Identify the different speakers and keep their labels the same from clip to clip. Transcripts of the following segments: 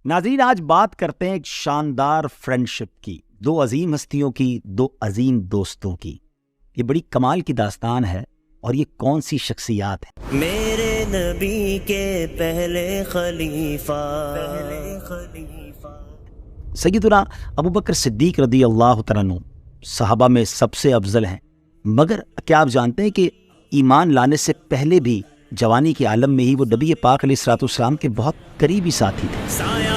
Speaker 1: ناظرین، آج بات کرتے ہیں ایک شاندار فرینڈشپ کی، دو عظیم ہستیوں کی، دو عظیم دوستوں کی۔ یہ بڑی کمال کی داستان ہے، اور یہ کون سی شخصیات ہیں؟
Speaker 2: میرے نبی کے پہلے خلیفہ
Speaker 1: سیدنا ابو بکر صدیق رضی اللہ تعالیٰ عنہ صحابہ میں سب سے افضل ہیں، مگر کیا آپ جانتے ہیں کہ ایمان لانے سے پہلے بھی جوانی کے عالم میں ہی وہ نبی پاک علیہ الصلوۃ والسلام کے بہت قریبی ساتھی تھے۔
Speaker 2: سایہ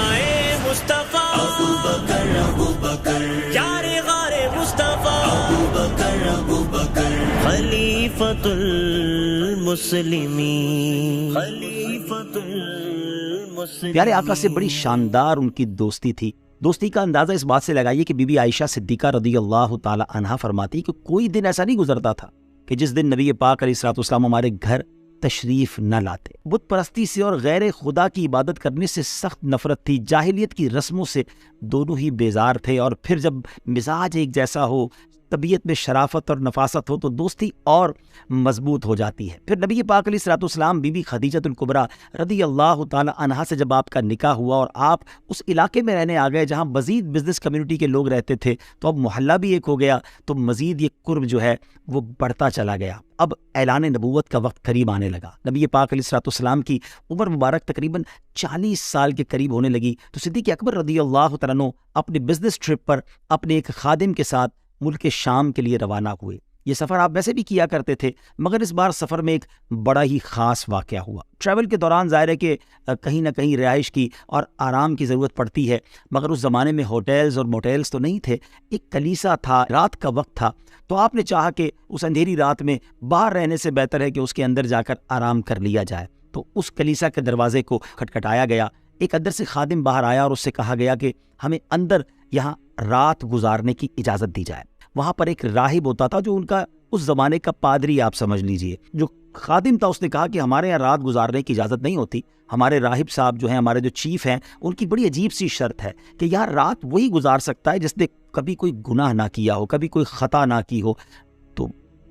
Speaker 2: مصطفیٰ ابو بکر یار غار مصطفیٰ ابو بکر خلیفۃ المسلمین
Speaker 1: پیارے آقا سے بڑی شاندار ان کی دوستی تھی۔ دوستی کا اندازہ اس بات سے لگائیے کہ بی بی عائشہ صدیقہ رضی اللہ تعالی عنہا فرماتی کہ کوئی دن ایسا نہیں گزرتا تھا کہ جس دن نبی پاک علیہ الصلوۃ والسلام ہمارے گھر تشریف نہ لاتے۔ بت پرستی سے اور غیر خدا کی عبادت کرنے سے سخت نفرت تھی، جاہلیت کی رسموں سے دونوں ہی بیزار تھے، اور پھر جب مزاج ایک جیسا ہو، طبیعت میں شرافت اور نفاست ہو، تو دوستی اور مضبوط ہو جاتی ہے۔ پھر نبی پاک علیہ الصلوۃ والسلام بی بی خدیجۃ الکبریٰ رضی اللہ تعالی عنہا سے جب آپ کا نکاح ہوا اور آپ اس علاقے میں رہنے آ گئے جہاں مزید بزنس کمیونٹی کے لوگ رہتے تھے، تو اب محلہ بھی ایک ہو گیا، تو مزید یہ قرب جو ہے وہ بڑھتا چلا گیا۔ اب اعلان نبوت کا وقت قریب آنے لگا، نبی پاک علیہ الصلوۃ والسلام کی عمر مبارک تقریباً 40 سال کے قریب ہونے لگی، تو صدیق اکبر رضی اللہ تعالیٰ عنہ اپنے بزنس ٹرپ پر اپنے ایک خادم کے ساتھ ملک شام کے لیے روانہ ہوئے۔ یہ سفر آپ ویسے بھی کیا کرتے تھے، مگر اس بار سفر میں ایک بڑا ہی خاص واقعہ ہوا۔ ٹریول کے دوران ظاہر ہے کہ کہیں نہ کہیں رہائش کی اور آرام کی ضرورت پڑتی ہے، مگر اس زمانے میں ہوٹلز اور موٹیلز تو نہیں تھے، ایک کلیسا تھا، رات کا وقت تھا، تو آپ نے چاہا کہ اس اندھیری رات میں باہر رہنے سے بہتر ہے کہ اس کے اندر جا کر آرام کر لیا جائے۔ تو اس کلیسا کے دروازے کو کھٹکھٹایا گیا، ایک اندر سے خادم باہر آیا اور اس سے کہا گیا کہ ہمیں اندر یہاں رات گزارنے کی اجازت دی جائے۔ وہاں پر ایک راہب ہوتا تھا جو ان کا اس زمانے کا پادری آپ سمجھ لیجئے، جو خادم تھا، اس نے کہا کہ ہمارے یہاں رات گزارنے کی اجازت نہیں ہوتی، ہمارے راہب صاحب جو ہیں، ہمارے جو چیف ہیں، ان کی بڑی عجیب سی شرط ہے کہ یار رات وہی گزار سکتا ہے جس نے کبھی کوئی گناہ نہ کیا ہو، کبھی کوئی خطا نہ کی ہو۔ تو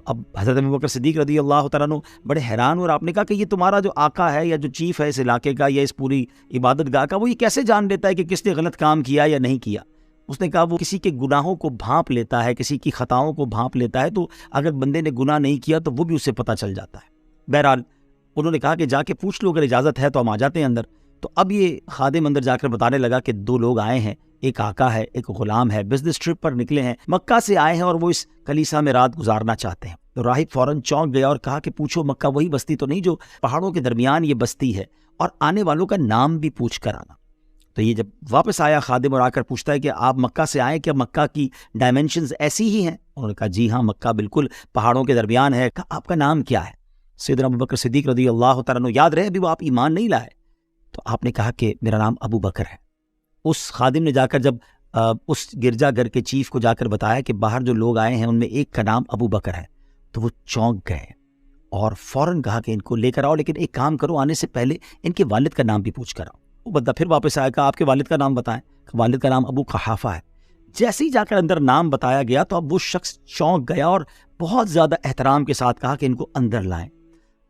Speaker 1: اب حضرت ابو بکر صدیق رضی اللہ تعالیٰ عنہ بڑے حیران، اور آپ نے کہا کہ یہ تمہارا جو آقا ہے یا جو چیف ہے اس علاقے کا یا اس پوری عبادت گاہ کا، وہ یہ کیسے جان لیتا ہے کہ کس نے غلط کام کیا یا نہیں کیا؟ اس نے کہا وہ کسی کے گناہوں کو بھانپ لیتا ہے، کسی کی خطاؤں کو بھانپ لیتا ہے، تو اگر بندے نے گناہ نہیں کیا تو وہ بھی اسے پتہ چل جاتا ہے۔ بہرحال انہوں نے کہا کہ جا کے پوچھ لو، اگر اجازت ہے تو ہم آ جاتے ہیں اندر۔ تو اب یہ خادم اندر جا کر بتانے لگا کہ دو لوگ آئے ہیں، ایک آقا ہے، ایک غلام ہے، بزنس ٹرپ پر نکلے ہیں، مکہ سے آئے ہیں اور وہ اس کلیسا میں رات گزارنا چاہتے ہیں۔ تو راہب فوراً چونک گیا اور کہا کہ پوچھو مکہ وہی بستی تو نہیں جو پہاڑوں کے درمیان یہ بستی ہے، اور آنے والوں کا نام بھی پوچھ کر آنا۔ تو یہ جب واپس آیا خادم اور آ کر پوچھتا ہے کہ آپ مکہ سے آئے، کیا مکہ کی ڈائمینشنز ایسی ہی ہیں؟ انہوں نے کہا جی ہاں، مکہ بالکل پہاڑوں کے درمیان ہے۔ کہا آپ کا نام کیا ہے؟ سیدنا ابو بکر صدیق رضی اللہ تعالیٰ عنہ، یاد رہے ابھی وہ آپ ایمان نہیں لائے۔ تو آپ نے کہا کہ میرا نام ابو بکر ہے۔ اس خادم نے جا کر جب اس گرجا گھر کے چیف کو جا کر بتایا کہ باہر جو لوگ آئے ہیں ان میں ایک کا نام ابو بکر ہے، تو وہ چونک گئے اور فوراً کہا کہ ان کو لے کر آؤ، لیکن ایک کام کرو، آنے سے پہلے ان کے والد کا نام بھی پوچھ کر آؤ۔ وہ بندہ پھر واپس آیا، کہا آپ کے والد کا نام بتائیں۔ والد کا نام ابو قحافہ ہے۔ جیسے ہی جا کر اندر نام بتایا گیا تو اب وہ شخص چونک گیا اور بہت زیادہ احترام کے ساتھ کہا کہ ان کو اندر لائیں۔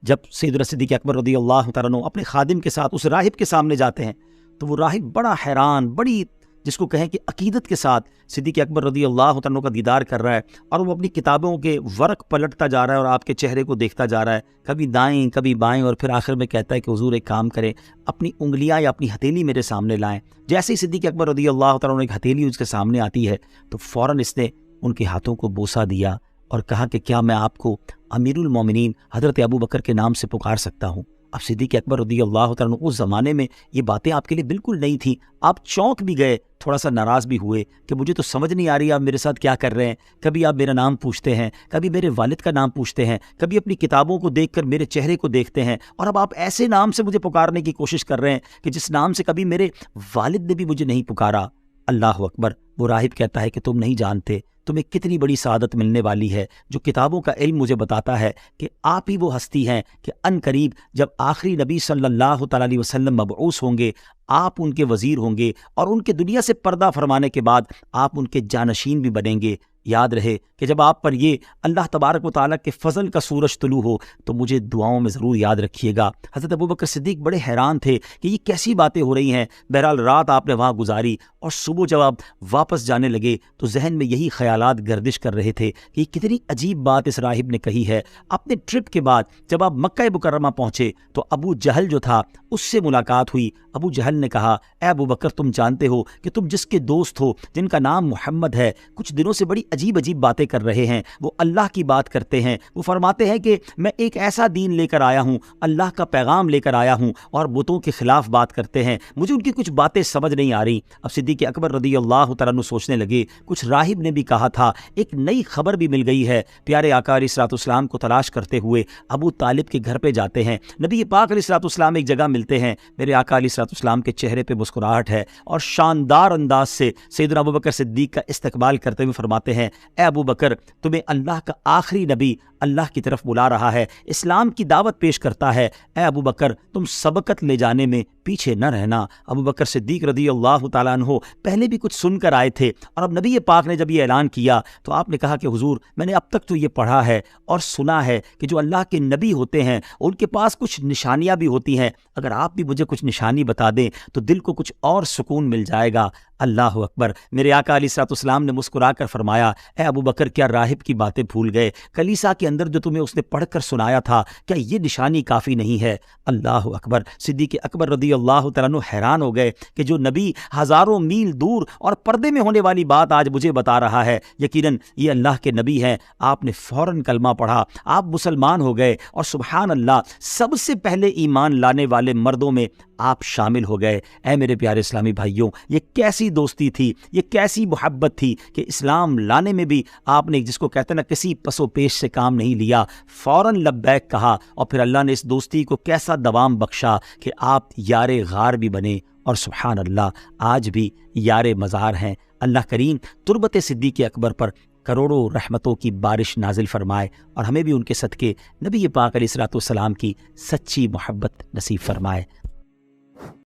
Speaker 1: جب سیدنا صدیق اکبر رضی اللہ تعالیٰ عنہ اپنے خادم کے ساتھ اس راہب کے سامنے جاتے ہیں تو وہ راہب بڑا حیران، بڑی جس کو کہیں کہ عقیدت کے ساتھ صدیق اکبر رضی اللہ تعالیٰ عنہ کا دیدار کر رہا ہے، اور وہ اپنی کتابوں کے ورق پلٹتا جا رہا ہے اور آپ کے چہرے کو دیکھتا جا رہا ہے، کبھی دائیں کبھی بائیں، اور پھر آخر میں کہتا ہے کہ حضور ایک کام کریں، اپنی انگلیاں یا اپنی ہتھیلی میرے سامنے لائیں۔ جیسے ہی صدیق اکبر رضی اللہ تعالیٰ عنہ ایک ہتھیلی اس کے سامنے آتی ہے تو فوراً اس نے ان کے ہاتھوں کو بوسہ دیا اور کہا کہ کیا میں آپ کو امیر المومنین حضرت ابو بکر کے نام سے پکار سکتا ہوں؟ اب صدیق اکبر رضی اللہ تعالیٰ عنہ اس زمانے میں یہ باتیں آپ کے لیے بالکل نہیں تھیں، آپ چونک بھی گئے، تھوڑا سا ناراض بھی ہوئے کہ مجھے تو سمجھ نہیں آ رہی آپ میرے ساتھ کیا کر رہے ہیں، کبھی آپ میرا نام پوچھتے ہیں، کبھی میرے والد کا نام پوچھتے ہیں، کبھی اپنی کتابوں کو دیکھ کر میرے چہرے کو دیکھتے ہیں، اور اب آپ ایسے نام سے مجھے پکارنے کی کوشش کر رہے ہیں کہ جس نام سے کبھی میرے والد نے بھی مجھے نہیں پکارا۔ اللہ اکبر۔ وہ راہب کہتا ہے کہ تم نہیں جانتے تمہیں کتنی بڑی سعادت ملنے والی ہے، جو کتابوں کا علم مجھے بتاتا ہے کہ آپ ہی وہ ہستی ہیں کہ ان قریب جب آخری نبی صلی اللہ تعالیٰ علیہ وسلم مبعوث ہوں گے، آپ ان کے وزیر ہوں گے اور ان کے دنیا سے پردہ فرمانے کے بعد آپ ان کے جانشین بھی بنیں گے۔ یاد رہے کہ جب آپ پر یہ اللہ تبارک و تعالیٰ کے فضل کا سورج طلوع ہو تو مجھے دعاؤں میں ضرور یاد رکھیے گا۔ حضرت ابوبکر صدیق بڑے حیران تھے کہ یہ کیسی باتیں ہو رہی ہیں۔ بہرحال رات آپ نے وہاں گزاری اور صبح جب آپ واپس جانے لگے تو ذہن میں یہی خیالات گردش کر رہے تھے کہ یہ کتنی عجیب بات اس راہب نے کہی ہے۔ اپنے ٹرپ کے بعد جب آپ مکہ مکرمہ پہنچے تو ابو جہل جو تھا اس سے ملاقات ہوئی۔ ابو جہل نے کہا، اے ابوبکر، تم جانتے ہو کہ تم جس کے دوست ہو جن کا نام محمد ہے کچھ دنوں سے بڑی عجیب باتیں کر رہے ہیں، وہ اللہ کی بات کرتے ہیں، وہ فرماتے ہیں کہ میں ایک ایسا دین لے کر آیا ہوں، اللہ کا پیغام لے کر آیا ہوں، اور بتوں کے خلاف بات کرتے ہیں، مجھے ان کی کچھ باتیں سمجھ نہیں آ رہی۔ اب صدیق اکبر رضی اللہ تعالیٰ عنہ سوچنے لگے، کچھ راہب نے بھی کہا تھا، ایک نئی خبر بھی مل گئی ہے۔ پیارے آقا علیہ الصلوۃ والسلام کو تلاش کرتے ہوئے ابو طالب کے گھر پہ جاتے ہیں، نبی پاک علیہ الصلوۃ والسلام ایک جگہ ملتے ہیں، میرے آقا علیہ الصلوۃ والسلام کے چہرے پہ مسکراہٹ ہے اور شاندار انداز سے سیدنا ابوبکر صدیق کا استقبال کرتے ہوئے فرماتے ہیں، اے ابوبکر، تمہیں اللہ کا آخری نبی اللہ کی طرف بلا رہا ہے، اسلام کی دعوت پیش کرتا ہے، اے ابوبکر تم سبقت لے جانے میں پیچھے نہ رہنا۔ ابوبکر صدیق رضی اللہ تعالیٰ عنہ پہلے بھی کچھ سن کر آئے تھے، اور اب نبی پاک نے جب یہ اعلان کیا تو آپ نے کہا کہ حضور، میں نے اب تک تو یہ پڑھا ہے اور سنا ہے کہ جو اللہ کے نبی ہوتے ہیں ان کے پاس کچھ نشانیاں بھی ہوتی ہیں، اگر آپ بھی مجھے کچھ نشانی بتا دیں تو دل کو کچھ اور سکون مل جائے گا۔ اللہ اکبر۔ میرے آقا علیہ الصلوۃ والسلام نے مسکرا کر فرمایا، اے ابوبکر، کیا راہب کی باتیں بھول گئے؟ کلیسا کے اندر جو تمہیں اس نے پڑھ کر سنایا تھا، کیا یہ نشانی کافی نہیں ہے؟ اللہ اکبر۔ صدیق اکبر رضی اللہ تعالیٰ عنہ حیران ہو گئے کہ جو نبی ہزاروں میل دور اور پردے میں ہونے والی بات آج مجھے بتا رہا ہے، یقیناً یہ اللہ کے نبی ہیں۔ آپ نے فوراً کلمہ پڑھا، آپ مسلمان ہو گئے، اور سبحان اللہ، سب سے پہلے ایمان لانے والے مردوں میں آپ شامل ہو گئے۔ اے میرے پیارے اسلامی بھائیوں، یہ کیسی دوستی تھی، یہ کیسی محبت تھی کہ اسلام لانے میں بھی آپ نے، جس کو کہتے ہیں نا، کسی پس و پیش سے کام نہیں لیا، فوراً لبیک کہا، اور پھر اللہ نے اس دوستی کو کیسا دوام بخشا کہ آپ یار غار بھی بنے، اور سبحان اللہ آج بھی یار مزار ہیں۔ اللہ کریم تربت صدیق اکبر پر کروڑوں رحمتوں کی بارش نازل فرمائے، اور ہمیں بھی ان کے صدقے نبی پاک علیہ الصلوۃ والسلام کی سچی محبت نصیب فرمائے۔